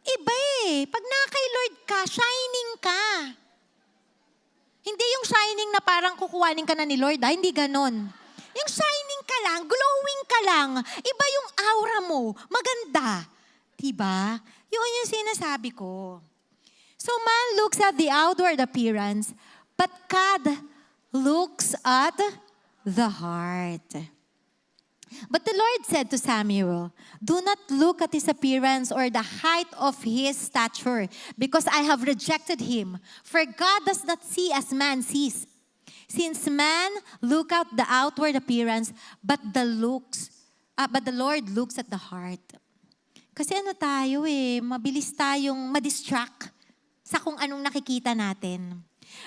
[SPEAKER 1] iba eh. Pag nakay Lord ka, shining ka. Hindi yung shining na parang kukuhanin ka na ni Lord, hindi ganon. Yung shining ka lang, glowing ka lang, iba yung aura mo, maganda. Diba? Yun yung sinasabi ko. So man looks at the outward appearance, but God looks at the heart. But the Lord said to Samuel, do not look at his appearance or the height of his stature, because I have rejected him. For God does not see as man sees. Since man look at the outward appearance, but the Lord looks at the heart. Kasi ano tayo mabilis tayong madistract sa kung anong nakikita natin.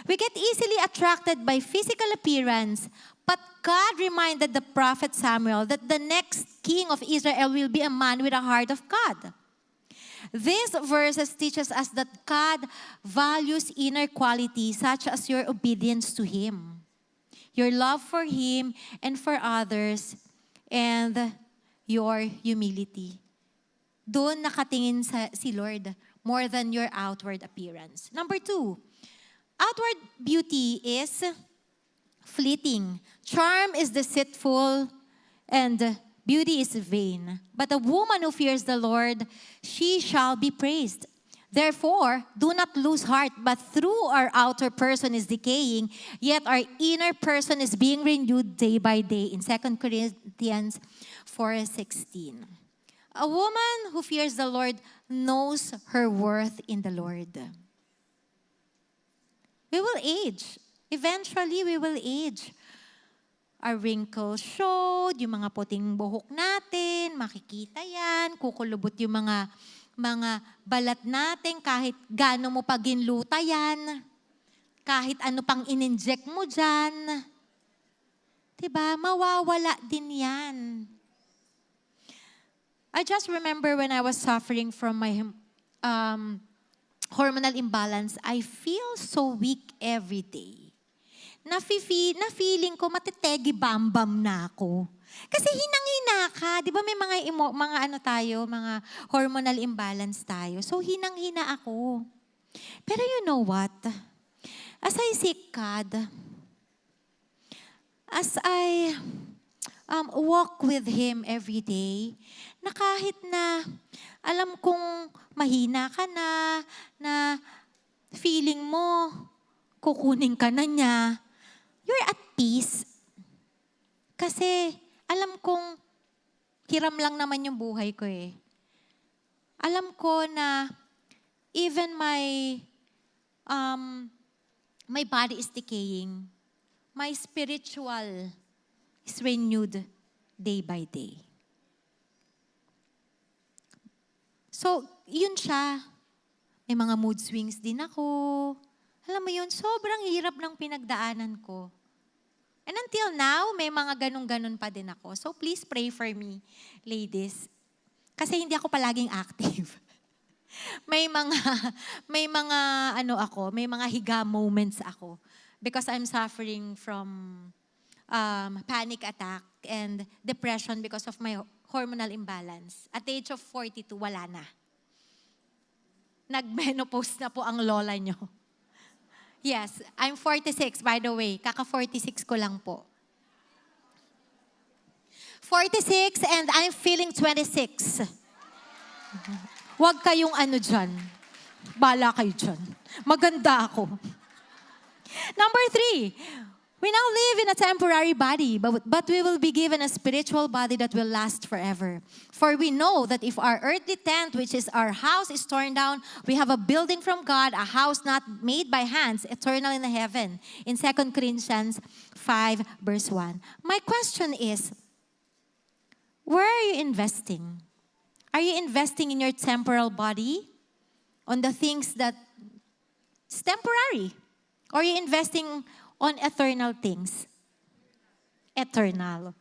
[SPEAKER 1] We get easily attracted by physical appearance, but God reminded the prophet Samuel that the next king of Israel will be a man with a heart of God. These verses teaches us that God values inner qualities such as your obedience to Him, your love for Him and for others, and your humility. Doon nakatingin si Lord more than your outward appearance. Number 2, outward beauty is fleeting. Charm is deceitful and beauty is vain. But a woman who fears the Lord, she shall be praised. Therefore, do not lose heart, but through our outer person is decaying, yet our inner person is being renewed day by day in 2 Corinthians 4:16. A woman who fears the Lord knows her worth in the Lord. We will age. Eventually, we will age. Our wrinkles showed, yung mga puting buhok natin, makikita yan, kukulubot yung mga balat natin, kahit gaano mo pa ginluta yan, kahit ano pang in-inject mo dyan. Diba? Mawawala din yan. I just remember when I was suffering from my hormonal imbalance, I feel so weak every day. Na-feeling ko, matitegi bambam na ako. Kasi hinang-hina ka. Di ba may mga hormonal imbalance tayo. So hinang-hina ako. Pero you know what? As I seek God, as I walk with Him every day, na kahit na alam kong mahina ka na feeling mo, kukunin ka na niya, you're at peace. Kasi alam kong hiram lang naman yung buhay ko eh. Alam ko na even my body is decaying, my spiritual is renewed day by day. So, yun siya. May mga mood swings din ako. Alam mo yun, sobrang hirap ng pinagdaanan ko. And until now, may mga ganun-ganun pa din ako. So please pray for me, ladies. Kasi hindi ako palaging active. may mga higa moments ako. Because I'm suffering from panic attack and depression because of my hormonal imbalance. At the age of 42, wala na. Nag-menopause na po ang lola nyo. Yes, I'm 46 by the way. Kaka-46 ko lang po. 46 and I'm feeling 26. Huwag kayong dyan. Bala kayo dyan. Maganda ako. Number 3. We now live in a temporary body, but we will be given a spiritual body that will last forever. For we know that if our earthly tent, which is our house, is torn down, we have a building from God, a house not made by hands, eternal in the heaven. In 2 Corinthians 5, verse 1. My question is, where are you investing? Are you investing in your temporal body? On the things that is temporary? Or are you investing on eternal things? Eternal.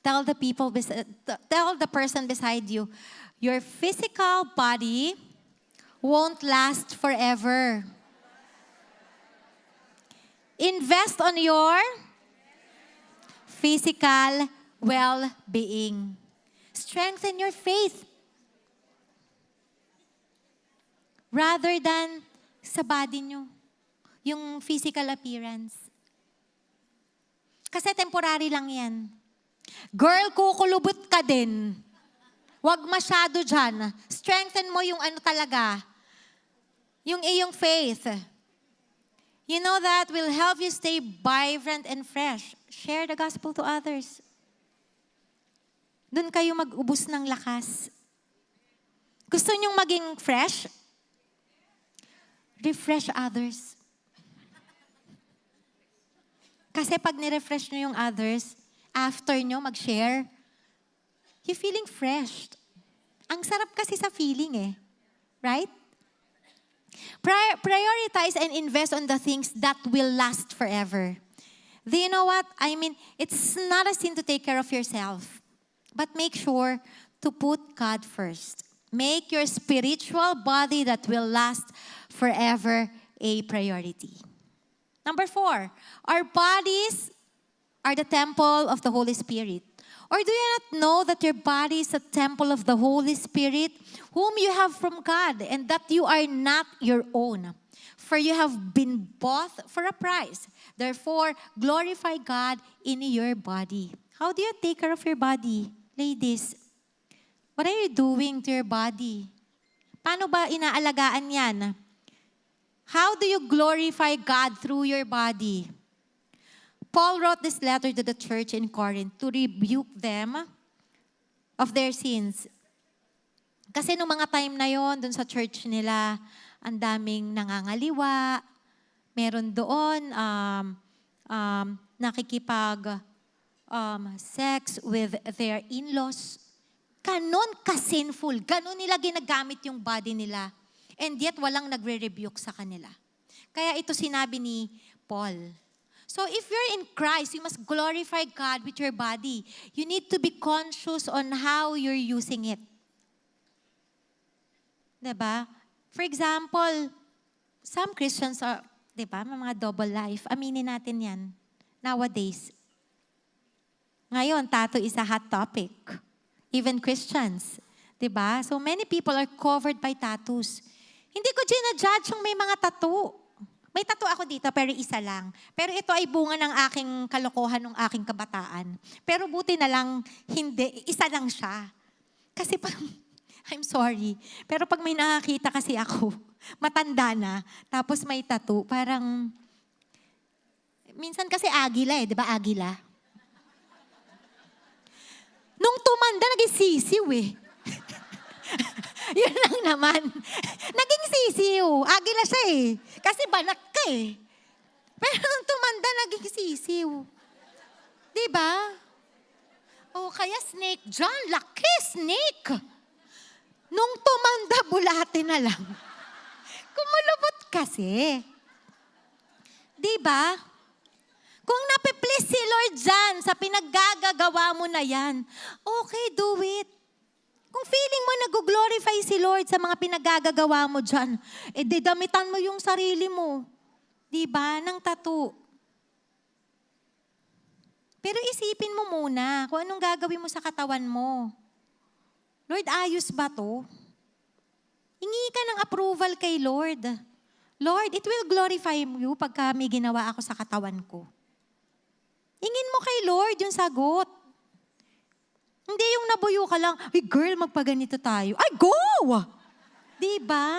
[SPEAKER 1] Tell the person beside you, your physical body won't last forever. Invest on your physical well-being. Strengthen your faith. Rather than sa body nyo. Yung physical appearance. Kasi temporary lang yan. Girl, kukulubot ka din. Huwag masyado dyan. Strengthen mo yung talaga. Yung iyong faith. You know that will help you stay vibrant and fresh. Share the gospel to others. Doon kayo mag-ubos ng lakas. Gusto nyong maging fresh? Refresh others. Kasi pag nirefresh nyo yung others, after nyo mag-share, you feeling fresh. Ang sarap kasi sa feeling eh. Right? Prioritize and invest on the things that will last forever. Do you know what? I mean, it's not a sin to take care of yourself. But make sure to put God first. Make your spiritual body that will last forever a priority. Number 4, our bodies are the temple of the Holy Spirit. Or do you not know that your body is a temple of the Holy Spirit, whom you have from God, and that you are not your own? For you have been bought for a price. Therefore, glorify God in your body. How do you take care of your body, ladies? What are you doing to your body? Paano ba inaalagaan yan? How do you glorify God through your body? Paul wrote this letter to the church in Corinth to rebuke them of their sins. Kasi nung mga time na yon, dun sa church nila, ang daming nangangaliwa. Meron doon nakikipag sex with their in-laws. Ganon ka-sinful. Ganon nila ginagamit yung body nila. And yet, walang nagre-rebuke sa kanila. Kaya ito sinabi ni Paul. So if you're in Christ, you must glorify God with your body. You need to be conscious on how you're using it. Diba? For example, some Christians are, diba, may mga double life. Aminin natin yan. Nowadays. Ngayon, tattoo is a hot topic. Even Christians. Diba? So many people are covered by tattoos. Hindi ko ginajudge yung may mga tattoo. May tattoo ako dito, pero isa lang. Pero ito ay bunga ng aking kalokohan ng aking kabataan. Pero buti na lang, hindi. Isa lang siya. Kasi pag, I'm sorry, pero pag may nakakita kasi ako, matanda na, tapos may tattoo, parang, minsan kasi agila di ba agila? Nung tumanda, naging sisiw Yun lang naman. Naging sisiw. Agila siya Kasi banat ka Pero nung tumanda, naging sisiw. Diba? O kaya snake dyan. Laki snake. Nung tumanda, bulate na lang. Kumulubot kasi. Diba? Kung napiplease si Lord dyan sa pinaggagawa mo na yan, okay, do it. Kung feeling mo nag-glorify si Lord sa mga pinagagagawa mo dyan, didamitan mo yung sarili mo. Diba? Ng tattoo. Pero isipin mo muna kung anong gagawin mo sa katawan mo. Lord, ayos ba to? Hingi ka ng approval kay Lord. Lord, it will glorify you pagka may ginawa ako sa katawan ko. Hingin mo kay Lord yung sagot. Hindi yung nabuyo ka lang, ay girl, magpaganito tayo. Ay, go! Diba?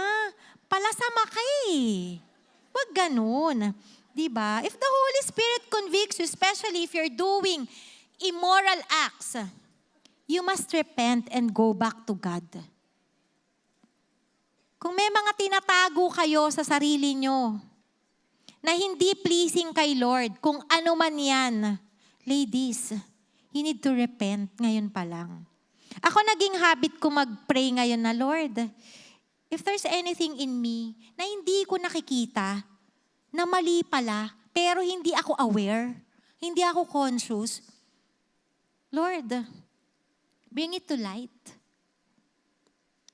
[SPEAKER 1] Palasama ka Huwag ganun. Diba? If the Holy Spirit convicts you, especially if you're doing immoral acts, you must repent and go back to God. Kung may mga tinatago kayo sa sarili nyo na hindi pleasing kay Lord, kung ano man yan, ladies, you need to repent ngayon pa lang. Ako naging habit ko mag-pray ngayon na, Lord, if there's anything in me na hindi ko nakikita, na mali pala, pero hindi ako aware, hindi ako conscious, Lord, bring it to light.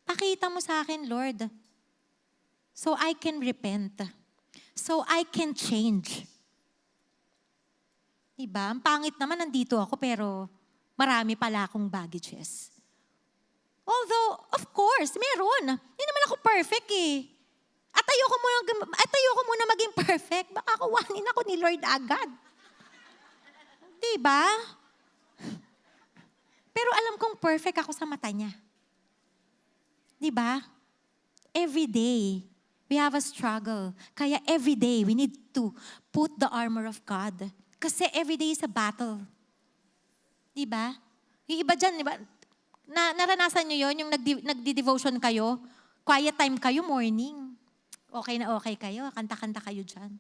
[SPEAKER 1] Pakita mo sa akin, Lord, so I can repent. So I can change. Diba? Ang pangit naman, nandito ako, pero marami pala akong baggages. Although, of course, meron. Hindi naman ako perfect At ayoko muna maging perfect. Baka kawanin ako ni Lord agad. Diba? Pero alam kong perfect ako sa mata niya. Diba? Every day, we have a struggle. Kaya every day, we need to put the armor of God. Kasi every day is a battle. Diba? Yung iba dyan, diba? Naranasan nyo yun, yung nagdi-devotion kayo, quiet time kayo, morning. Okay na okay kayo, kanta-kanta kayo dyan.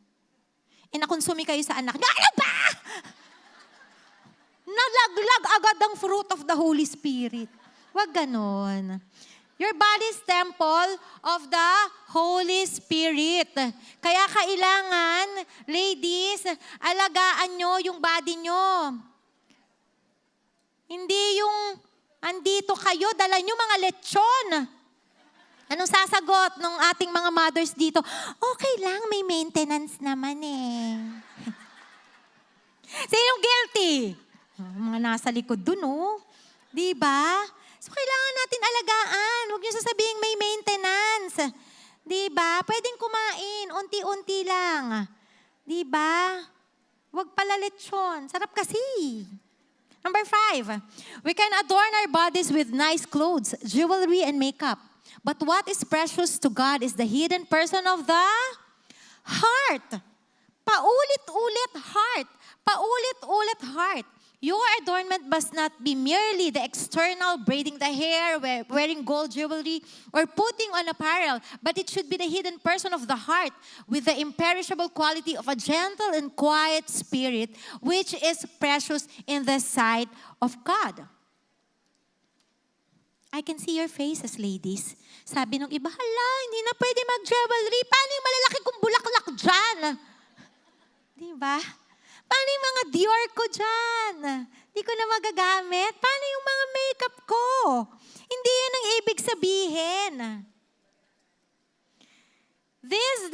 [SPEAKER 1] Nakonsumi kayo sa anak nyo, ano ba? Nalaglag agad ang fruit of the Holy Spirit. Huwag ganon. Your body is temple of the Holy Spirit. Kaya kailangan, ladies, alagaan nyo yung body nyo. Hindi yung andito kayo, dala nyo mga lechon. Anong sasagot ng ating mga mothers dito? Okay lang, may maintenance naman Sinong guilty? Mga nasa likod dun, Diba? So, kailangan natin alagaan. Huwag niyo sasabihin may maintenance. Diba? Pwedeng kumain. Unti-unti lang. Diba? Huwag pala lechon. Sarap kasi. Number 5. We can adorn our bodies with nice clothes, jewelry, and makeup. But what is precious to God is the hidden person of the heart. Paulit-ulit heart. Paulit-ulit heart. Your adornment must not be merely the external, braiding the hair, wearing gold jewelry, or putting on apparel, but it should be the hidden person of the heart with the imperishable quality of a gentle and quiet spirit, which is precious in the sight of God. I can see your faces, ladies. Sabi nung iba, hala, hindi na pwede mag-jewelry. Paano yung malalaki kong bulaklak dyan? Diba? Paano yung mga Dior ko dyan? Di ko na magagamit. Paano yung mga makeup ko? Hindi yun ang ibig sabihin. This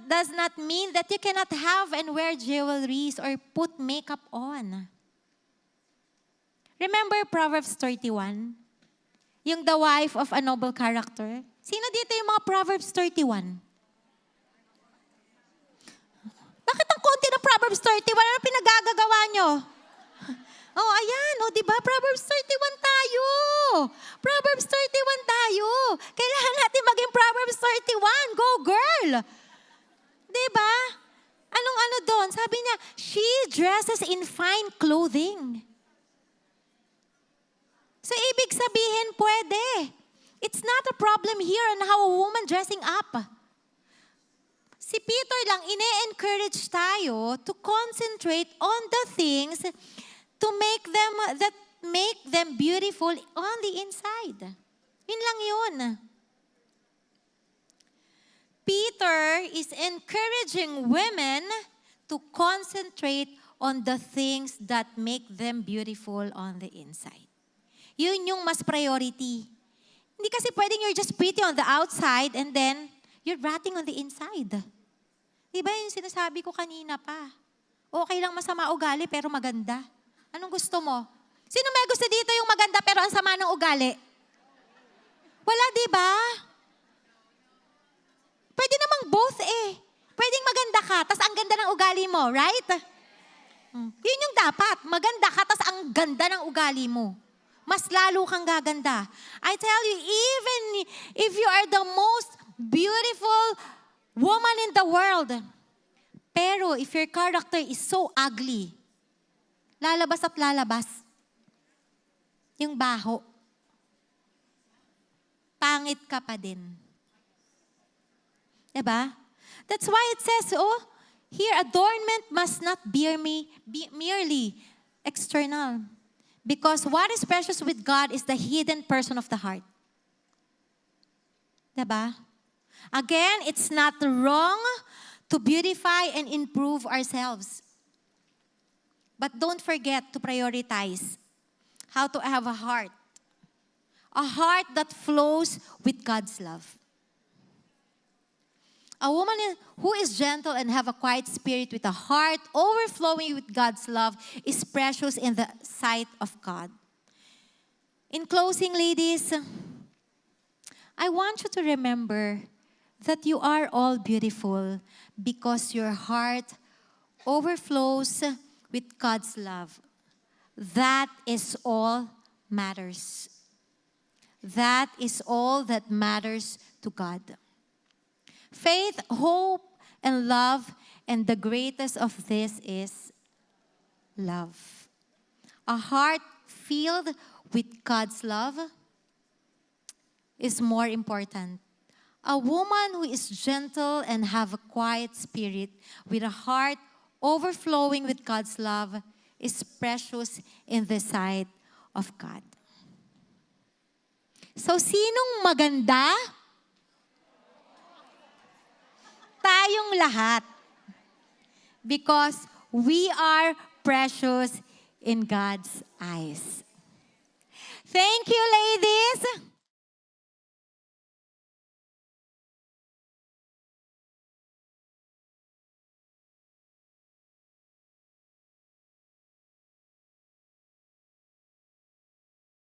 [SPEAKER 1] does not mean that you cannot have and wear jewelries or put makeup on. Remember Proverbs 31? Yung the wife of a noble character? Sino dito yung mga Proverbs 31? Proverbs 31, ano pinagagagawa nyo? Oh, ayan, oh, di ba? Proverbs 31 tayo. Proverbs 31 tayo. Kailangan natin maging Proverbs 31. Go, girl! Di ba? Anong ano doon? Sabi niya, she dresses in fine clothing. So, ibig sabihin, pwede. It's not a problem here on how a woman dressing up. Si Peter lang, ine-encourage tayo to concentrate on the things to make them beautiful on the inside. Yun lang yun. Peter is encouraging women to concentrate on the things that make them beautiful on the inside. Yun yung mas priority. Hindi kasi pwedeng you're just pretty on the outside and then you're rotting on the inside. Diba yung sinasabi ko kanina pa? Okay lang masama ugali pero maganda. Anong gusto mo? Sino may gusto dito yung maganda pero ang sama ng ugali? Wala, di ba? Pwede namang both eh. Pwedeng maganda ka, tas ang ganda ng ugali mo, right? Yun yung dapat. Maganda ka, tas ang ganda ng ugali mo. Mas lalo kang gaganda. I tell you, even if you are the most beautiful woman in the world, pero if your character is so ugly, lalabas at lalabas. Yung baho. Pangit ka pa din. Diba? That's why it says, here adornment must not be merely external. Because what is precious with God is the hidden person of the heart. Diba? Again, it's not wrong to beautify and improve ourselves. But don't forget to prioritize how to have a heart that flows with God's love. A woman who is gentle and have a quiet spirit with a heart overflowing with God's love is precious in the sight of God. In closing, ladies, I want you to remember that you are all beautiful because your heart overflows with God's love. That is all matters. That is all that matters to God. Faith, hope, and love, and the greatest of this is love. A heart filled with God's love is more important. A woman who is gentle and have a quiet spirit with a heart overflowing with God's love is precious in the sight of God. So, sinong maganda? Tayong lahat. Because we are precious in God's eyes. Thank you, ladies.